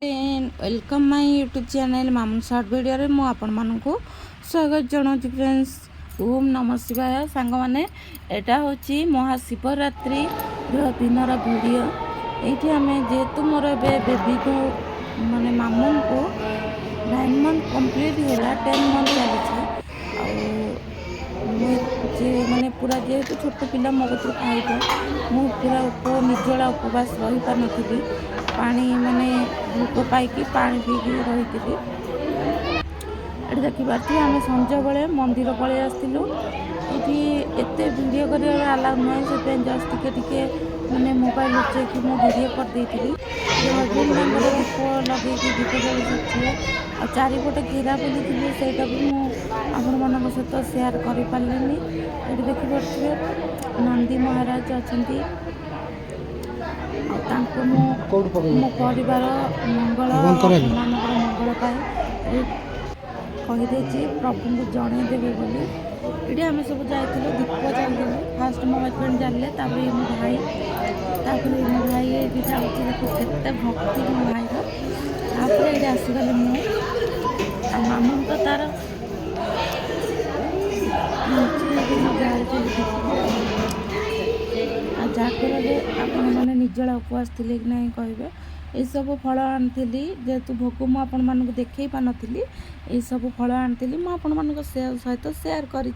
Welcome my YouTube channel Mamun short video रे मु आपण मानकु स्वागत जनाउछि फ्रेंड्स। ओम नमः शिवाय सांग माने एटा होछि महाशिवरात्रि दिनर वीडियो। एठी हमें जेतु मोर बेबी को माने मामून को 9 मंथ कंप्लीट होला 10 मंथ चली जे माने पूरा जेहेतु छोट पिला मो कतु खाइबो मु पूरा निर्जला उपवास रही पार नथिली। पानी माने भूक पाई पानी पीकी रही ये देखिए आम संज बेले मंदिर पलि आसलु। ये एत वीडियो कर अलाउ नुहे से जस्ट टिके माने मोबाइल लुचेक मु वीडियो कर देती। हजबैंड मेरे दीप लगे दीप जल सकते आ चारिपटे घेरा बुली सेटा भी आपण मान सहित सेयार कर पारे। ये देखिए नंदी महाराज अच्छा मो परिवार मंगल मंगल पाए कहीदे प्रभु को जनईदेवे बोली। ये आम सब जाइए दीप जाल फास्ट मो हजबैंड जाले मो भाई मो भाई ये जाऊँगी देखो केते भक्ति मो भाई ये आसगले मामू तो तार जागरे आपण मैंने निर्जला उपवास थी कि नहीं कहे ये सब फल आनी जेहेतु भोग मुझे देखई पानी ये सब फल आनी मुझे सहित सेयार करी।